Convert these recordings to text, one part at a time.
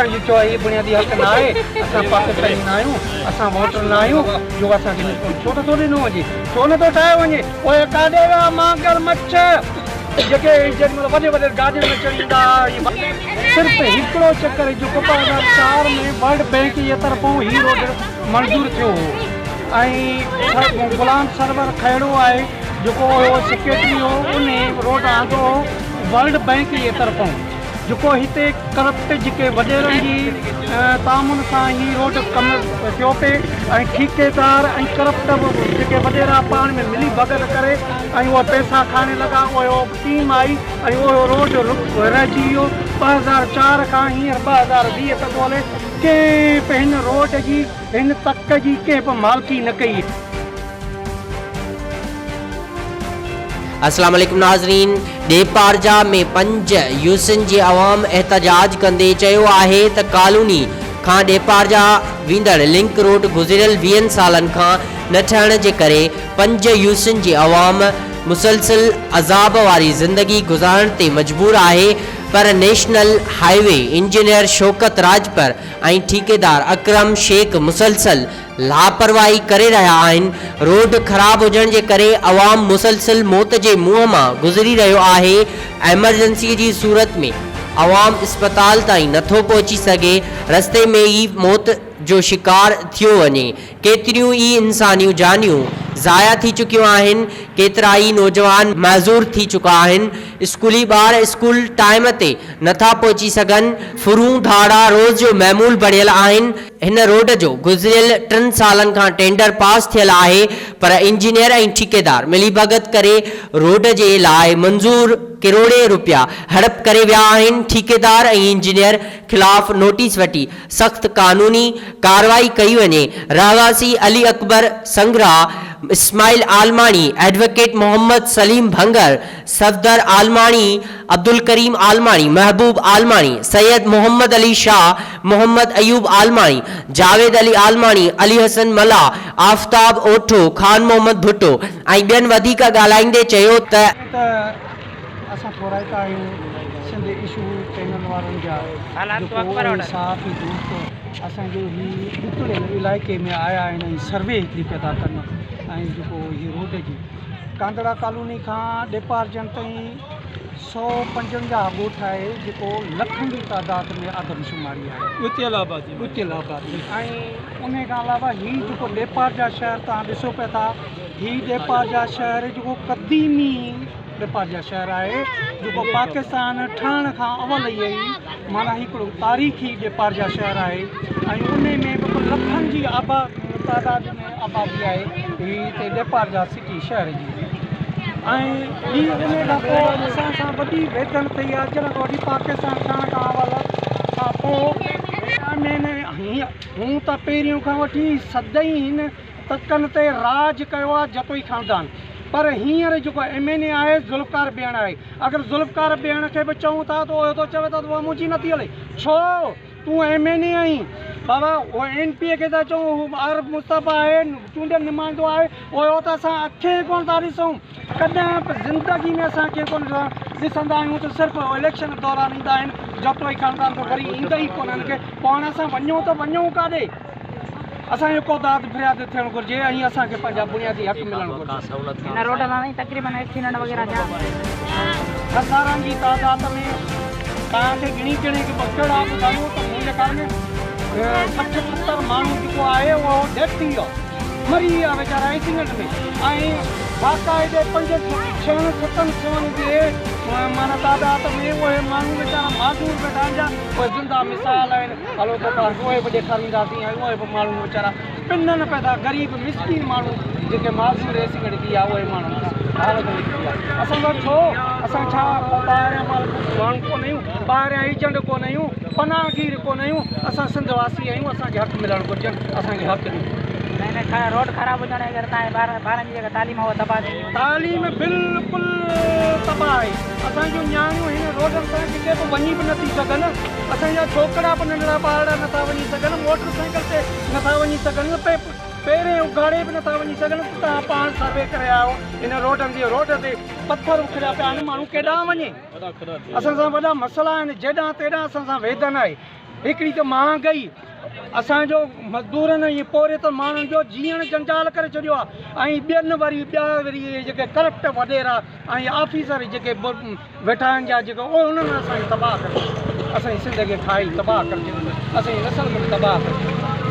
असांजी चोई बुनियादी हक़ ना आहे, असां पाकिस्तानी न आहियूं, असां वोटर न आहियूं जो असांखे छो नथो ॾिनो वञे, छो नथो ठाहियो वञे। पोइ काॾे विया मांगल मच्छ जेके जेॾीमहिल वॾे वॾे गाॾियुनि में चढ़ी ईंदा, सिर्फ़ु हिकिड़ो चकर जेको 2004 में वर्ल्ड बैंक जे तरफ़ां ही रोड मंज़ूरु थियो हो ऐं गुलाम सरवर खैड़ो आहे जेको सेक्रेटरी हो, उन रोड आंदो हो वर्ल्ड बैंक जे तरफ़ां, जेको हिते करप्ट जेके वॾेरनि जी तामुन सां ही रोड कमु थियो पिए ऐं ठेकेदार ऐं करप्ट जेके वॾेरा पाण में मिली भगत करे ऐं उहा पैसा खाने लॻा। उहो टीम आई ऐं उहो रोड रहिजी वियो। 2004 खां हींअर 2020 तक हले कंहिं बि हिन रोड जी हिन तक जी कंहिं बि मालिकी न कई। अस्सलाम वालेकुम नाज़रीन, डेपारजा में 5 यूसन जी अवाम एहतजाज कंदे चयो आहे त कॉलोनी खां डेपारजा वेंदड़ लिंक रोड गुज़िरियल 20 सालनि खां न ठहण जे करे 5 यूसन जी अवाम मुसलसल अज़ाब वारी ज़िंदगी गुज़ारण ते मजबूर आहे। पर national highway engineer Shaukat Rajpar ऐं ठेकेदार अकरम शेख मुसलसल लापरवाही करे रहा आहिनि। रोड ख़राब हुजण जे करे अवाम मुसलसल मौत जे मुंहं मां गुज़री रहियो आहे। एमरजेंसी जी सूरत में अवाम अस्पताल ताईं नथो पहुची सघे, रस्ते में ई मौत जो शिकार थियो वञे। केतिरियूं ई इंसानियूं जानियूं ज़ाया थी चुकियूं आहिनि, केतिरा ई नौजवान माज़ूर थी चुका आहिनि। स्कूली ॿार स्कूल टाइम ते नथा पहुची सघनि। फुरूं धाड़ा रोज़ जो महमूल बढ़ियल आहिनि। हिन रोड जो गुज़िरियल 3 सालनि खां टेंडर पास थियल आहे, पर इंजीनियर ऐं ठेकेदार मिली भगत करे रोड जे लाइ मंज़ूर करोड़े रुपया हड़प करे विया आहिनि। ठेकेदार ऐं इंजीनियर खिलाफ़ नोटिस वठी सख़्त कानूनी कार्रवाई कई वञे। रहवासी अली अकबर संगरा, इस्माइल आलमानी, एडवोकेट मोहम्मद सलीम भंगर, सफदर आलमानी, अब्दुल करीम आलमानी, महबूब आलमानी, सैयद मोहम्मद अली शाह, मोहम्मद अयूब आलमानी, जावेद अली आलमानी, अली हसन मला, आफ्ताब ओठो, खान मोहम्मद भुट्टो ऐं ॿियनि वधीक ॻाल्हाईंदे चयो त असां थोराईंदा आहियूं सिंध इशू चैनल वारनि जा साफ़ ई दोस्त असांजे ही ॾुकड़े इलाइक़े में आया आहिनि ऐं सर्वे हिकिड़ी पैदा कनि ऐं जेको हीअ रोड जी कांदड़ा कॉलोनी खां डेपारजन ताईं 155 ॻोठ आहे जेको लखनि जी तादाद में आदमशुमारी आहे उतियलाबाद ऐं उन खां अलावा हीअ जेको डेपारजा शहर तव्हां ॾिसो पिया था, हीअ डेपारजा शहर जेको क़दीमी डेपारजा शहर आहे जेको पाकिस्तान ठहण खां अवल ई माना हिकिड़ो तारीख़ी डेपारजा शहर आहे ऐं उन में बि लखनि जी तादाद में आबादी आहे हीअ हिते डेपारजा सिटी शहर जी। ऐं हीअ उन खां पोइ असां सां वॾी वेदन थी आहे जन वॾी पाकिस्तान ठहण खां अवल खां पोइ हूं त पहिरियों खां वठी सदाईं हिन तकनि ते राज कयो आहे जतोई ख़ानदान, पर हींअर जेको MNA आहे ज़ुल्फ़कार भेण आहे। अगरि ज़ुल्फ़कार भेण खे बि चऊं था त उहो चवे थो त उहा मुंहिंजी नथी हले, छो तूं MNA आहीं बाबा। उहो NPA खे था चऊं आरिफ मुस्तफ़ा आहे चूंडियल नुमाइंदो आहे, उहो त असां अखे कोन था ॾिसूं, कॾहिं बि ज़िंदगी में असां खे कोन ॾिसंदा आहियूं त सिर्फ़ु इलेक्शन दौरान ईंदा आहिनि जतोई ख़ानदान त वरी ईंदा ई कोन्हनि खे। पोइ हाणे असां वञूं त वञूं काॾे? असांजो को दाद फ़रियाद थियणु घुरिजे ऐं असांखे पंहिंजा बुनियादी हक़ मिलणु घुरिजे। हिन रोड लाइ तक़रीबन एक्सीडेंट वग़ैरह हज़ारनि जी तादाद में तव्हांखे गिणी गिणी कहिड़ा ॿुधायूं त मुंहिंजे घर में 60-70 माण्हू जेको आहे उहो डेथ थी वियो, मरी विया वीचारा एक्सीडेंट में। ऐं बाक़ाइदे 5-6-7 सौनि जे माना तादाद में उहे माण्हू वीचारा माज़ूर वेठा आहिनि, उहे ज़िंदा मिसाल आहिनि। हलो त उहे बि ॾेखारींदासीं ऐं उहे बि माण्हू वीचारा पिननि पैदा ग़रीब मिसकिन माण्हू जेके माज़ूर एक्सीडेंट थी आहे उहे माण्हुनि सां हालत निकिती आहे। असां त छो असां छा ॿाहिरियां माण्हू कोन आहियूं, ॿाहिरियां एजेंट कोन आहियूं, पनाहगीर कोन आहियूं, असां सिंध वासी आहियूं, असांखे हक़ मिलणु घुरिजनि, असांखे हक़ ॾियो। रोड ख़राब हुजण जे करे तव्हांजे ॿारनि जी जेका तालीम आहे उहा तबाह थी वई। तालीम बिल्कुलु तबाह आहे। असांजूं नियाणियूं हिन रोडनि तां किथे बि वञी बि नथी सघनि, असांजा छोकिरा बि नंढड़ा ॿार नथा वञी सघनि, मोटर साइकिल ते नथा वञी सघनि, पहिरें उघाड़े बि नथा वञी सघनि। तव्हां पाण सर्वे करे आयो हिन रोडनि जे रोड ते पथर उखड़िया पिया आहिनि, माण्हू केॾांहुं वञे? असां सां वॾा मसइला आहिनि, जेॾां तेॾां असां सां वेदन आहे। हिकिड़ी त महांगाई असांजो मज़दूरनि ये पोरे त माण्हुनि जो जीअण जंजाल करे छॾियो आहे ऐं ॿियनि वरी ॿिया वरी जेके करप्ट वॾेरा ऐं ऑफिसर जेके वेठा आहिनि जा जेके उन्हनि असांखे तबाह करे असांजी ज़िंदगी ठाही तबाह करे छॾियो असांजी नसल खे तबाह करे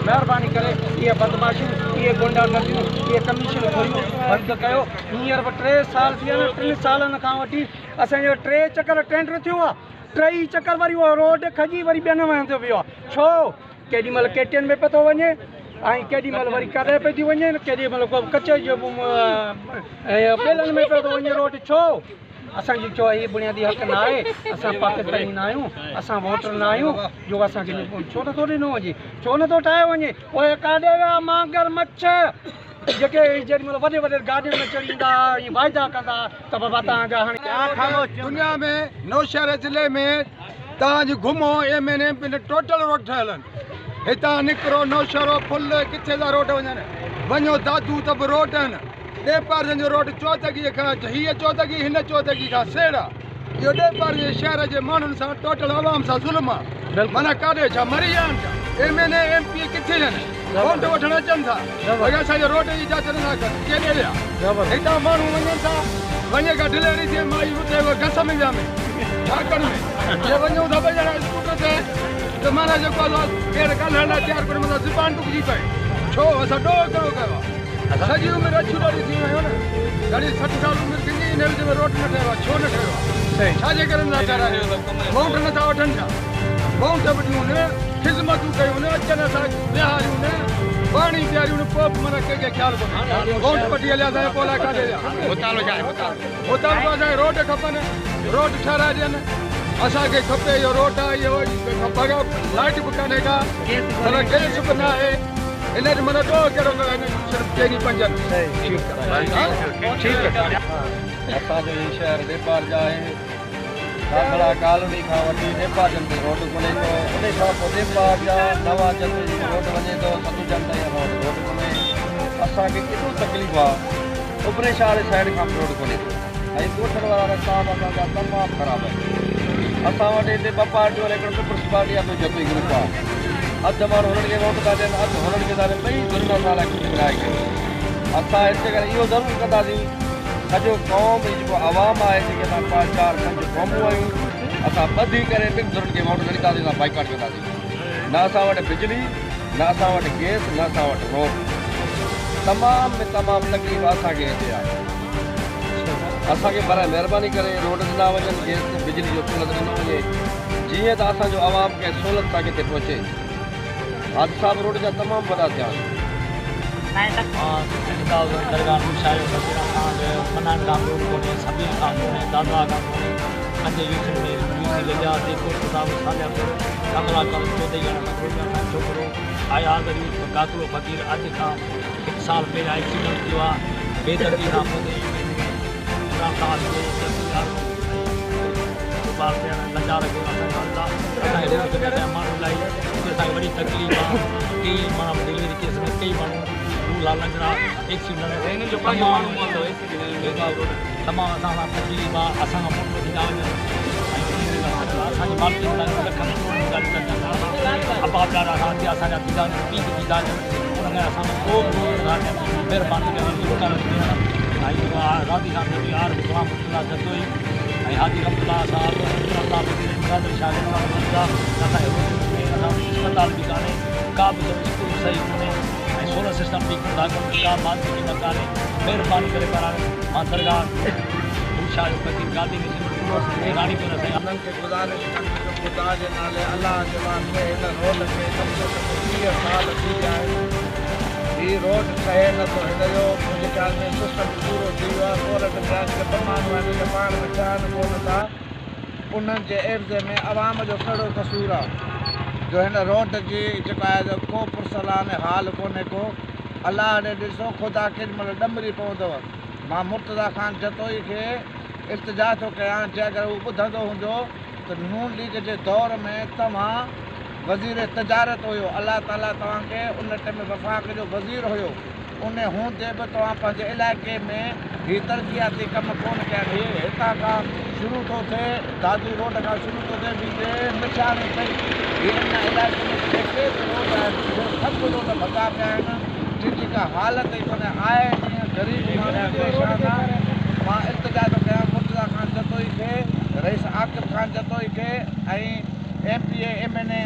महिरबानी करे इहे बदमाशियूं इहे गुंडागर्दियूं इहे कमीशन खोलियूं बंदि कयो हींअर बि 3 साल थी विया आहिनि 3 सालनि खां वठी असांजो 3 चकर टेंडर थियो आहे 3 चकर वरी उहो रोड खजी वरी ॿियनि हंधि वियो आहे छो केॾी महिल केटियुनि में पियो थो वञे ऐं केॾी महिल वरी कॾहिं पई थी वञे केॾी महिल कचे जो ॿेलनि में पियो थो वञे रोड छो असांजी चओ हीअ बुनियादी हक़ न आहे असां पाकिस्तानी न आहियूं असां वोटर न आहियूं जो असांखे छो नथो ॾिनो वञे छो नथो ठाहियो वञे पोइ काॾे विया मांगर मच्छ जेके जेॾी महिल वॾे वॾे गाॾियुनि में चढ़ी ईंदा वाइदा कंदा त बाबा तव्हांजा हाणे दुनिया में नौशहर ज़िले में तव्हांजी घुमो MNM टोटल रोड ठहियल आहिनि हितां निकिरो नौशहरो फुल किथे था रोड वञनि वञो दादू त बि रोड आहिनि ॾेपारनि जो रोड चौतगी खां हीअ चौतगी हिन चौतगी खां सेड़ा इहो ॾेपार जे शहर जे माण्हुनि सां टोटल आवाम सां ज़ुल्म आहे माना काॾे छा मरी विया आहिनि छा MNA MP किथे आहिनि वोट वठणु अचनि था भई असांजे रोड जी इजाज़त नथा कनि केॾे विया हितां माण्हू वञनि था वञे खां डिलीवरी थिए माई हुते घस में विया में झाकड़ में जे वञूं था भई ॼणा स्कूटर ते त माना जेको आहे केरु ॻाल्हाइण लाइ तयारु करे मथां ज़ुबान टुकिजी पए छो असां ॾोह कहिड़ो कयो आहे सॼी उमिरि अछूं ॾाढी थी वियूं आहिनि घणी 60 साल उमिरि थींदी हिन विच में रोड न ठहियो आहे छो न ठहियो आहे छाजे करे नथा ठाहिरायो वोट नथा वठनि छा वोट बि ॾियूं न ख़िदमतूं कयूं न अचनि असां विहारियूं न पाणी पीआरियूं न पोइ माना कंहिंखे ख़्यालु कोन्हे वोट वठी हलिया असांजे पोइ लाइ काॾे विया मुतालो असांखे रोड खपनि रोड ठाहिराए ॾियनि असांखे खपे इहो रोड आहे इहो लाइट बि कान्हे का माना गैस बि न आहे इन जो माना ॾोह कहिड़ो सिर्फ़ु 4-5 असांजो इहो शहर नेपाल जा आहे दाखला कॉलोनी खां वठी नेपाल जन में रोड कोन्हे थो उन खां पोइ नेपाल जा नवा जन रोड वञे थो सतुजन ताईं रोड कोन्हे असांखे केतिरो तकलीफ़ आहे उपरे शहर साइड खां रोड कोन्हे थो ऐं ॻोठनि वारा रस्ता असांजा तमामु ख़राबु आहिनि असां वटि हिते 2 पार्टियूं हिकिड़ो पीपुल्स पार्टी आहे जतो ई ग्रुप आहे अधु माण्हू हुननि खे वोट था ॾियनि अधु हुननि खे था ॾियनि ॿई दुनिया सां विराए करे असां हिते करे इहो ज़रूरु कंदासीं सॼो क़ौम जेको आवाम आहे जेके असां 4-5 क़ौमूं आहियूं असां ॿधी करे ॿिनि धुरनि खे वोट ॾींदासीं असां बाइकाट कंदासीं न असां वटि बिजली न असां वटि गैस न असां वटि रोड तमामु में तमामु तकलीफ़ असांखे हिते आहे असांखे पर महिरबानी करे रोड ॾिना वञनि गैस बिजली जो सहूलियत ॾिनो वञे जीअं त असांजो आवाम खे सहूलियत सां किथे पहुचे हादसा बि रोड जा तमामु वॾा थिया दरगाह शायो मनान खां रोड कोन्हे सभिनी खां कोन्हे दादा खां कोन्हे पंज यूसी में यूसी लॻिया जेको कमला कम 14 छोकिरो आया वरी कातलो फ़क़ीर अॼु खां 1 साल पहिरियां एक्सीडेंट थियो आहे बेदर्दी खां पोइ माण्हू लाइ असांखे वॾी तकलीफ़ आहे कई माण्हू डिलीवरी केस में कई माण्हू लंघड़ा एक्सीडेंट तमामु असां सां तकलीफ़ आहे असां खां मोटो थींदा वञनि असांजी मालिकियुनि लाइ अबाब ॾाढा असांजा थींदा वञनि पीउ थींदा वञनि उन में असां को महिरबानी करे राधी खान नबी आर गुलाम अब्दुल्ला जदोई ऐं हाजी रब्दुल्ला साहब अस्पताल बि कान्हे का बि स्कूल सही कोन्हे ऐं सोलर सिस्टम बि का मानसिकी न कान्हे महिरबानी करे पर मां दरगाह शाह जो फ़क़ीर गांधी रानीपुर साईं उन्हनि खे गुज़ारिश कंदी त ख़ुदा जे नाले अलाह जे वास्ते हिन रोड खे 30 साल थी विया आहिनि हीउ रोड ठहे नथो हिन जो मुंहिंजे ख़्याल में सिस्टम पूरो थी वियो आहे कोरट ब्याज खे ॿ माण्हू आहिनि जे पाण में चवनि कोन था उन्हनि जे एफ़्ज़े में आवाम जो कहिड़ो कसूरु आहे जो हिन रोड जी जेको आहे को पुरसलान हाल कोन्हे को अलाह ने ॾिसो ख़ुदा केॾी महिल ॾमरी पवंदव मां मुर्तज़ा ख़ान जतोई खे इल्तिजा थो कयां जे अगरि हू ॿुधंदो हूंदो त नून लीग जे दौर में तव्हां वज़ीर तजारत हुयो अलाह ताला तव्हांखे उन टाइम वफ़ाक़ जो वज़ीर हुयो उन हूंदे बि तव्हां पंहिंजे इलाइक़े में हीअ तरक़ियाती कम कोन कया हितां खां शुरू थो थिए दादू रोड खां शुरू थो थिए बीजे निशान पई हिन इलाइक़े में जेके रोड आहिनि सभु रोड भॻा पिया आहिनि जिनकी का हालत ई कोन्हे आहे जीअं ग़रीब माण्हू परेशान आहे। मां इल्तिजा थो कयां मुर्तज़ा ख़ान जतोई खे रईस आकिब ख़ान जतोई खे ऐं MPA MNA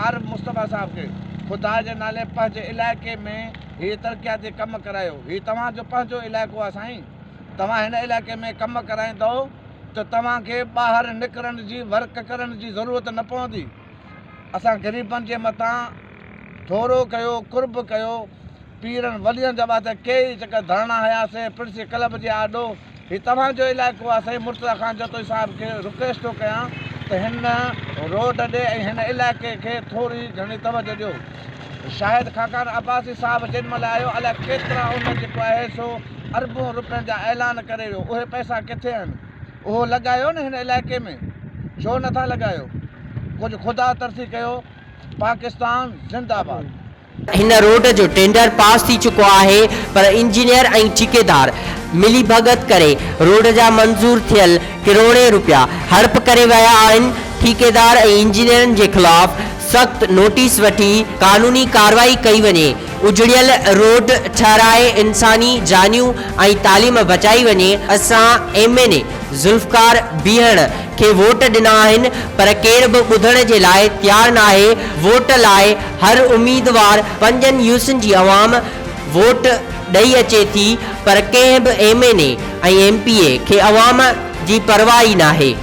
आरिफ मुस्तफ़ा साहिब खे ख़ुदा जे नाले पंहिंजे इलाइक़े में हीअ तरक़ियाती कमु करायो। हीअ तव्हांजो पंहिंजो इलाइक़ो आहे साईं, तव्हां हिन इलाइक़े में कमु कराईंदव त तव्हांखे ॿाहिरि निकिरण जी वर्क करण जी ज़रूरत न पवंदी। असां ग़रीबनि जे मथां थोरो कयो कुर्ब कयो, पीरनि वलियनि जा बात कई जेका धरणा हयासीं प्रिंसी क्लब जे आॾो, हीउ तव्हांजो इलाइक़ो आहे साईं। मुर्तज़ा ख़ान जतोई साहिब खे रिक्वेस्ट थो कयां त हिन रोड ॾे ऐं हिन इलाइक़े खे थोरी घणी तवजो ॾियो। शाहिद खाकान अब्बासी साहिबु जेॾी महिल आयो अलाए केतिरा उन जेको आहे सो अरबों रुपयनि जा ऐलान करे वियो, उहे पैसा किथे आहिनि? उहो लॻायो न हिन इलाइक़े में, छो नथा लॻायो? कुझु ख़ुदा तरसी कयो। पाकिस्तान ज़िंदाबाद। हिन रोड जो टेंडर पास थी चुको आहे पर इंजीनियर ऐं ठेकेदार मिली भगत करे रोड जा मंज़ूर थियल करोड़े रुपया हड़प करे विया आहिनि। ठेकेदार ऐं इंजीनियरनि जे ख़िलाफ़ सख़्त नोटिस वठी कानूनी कार्रवाई कई वञे, उजड़ियल रोड ठहिराए इंसानी जानियूं ऐं तालीम बचाई वञे। असां MNA ज़ुल्फ़कार बीहण खे वोट ॾिना आहिनि पर केर बि ॿुधण जे लाइ तयारु न आहे। वोट लाइ हर उम्मीदवार 5 यूसन जी अवाम वोट ॾेई अचे थी पर कंहिं बि MNA ऐं MPA खे अवाम जी परवाह ई नाहे।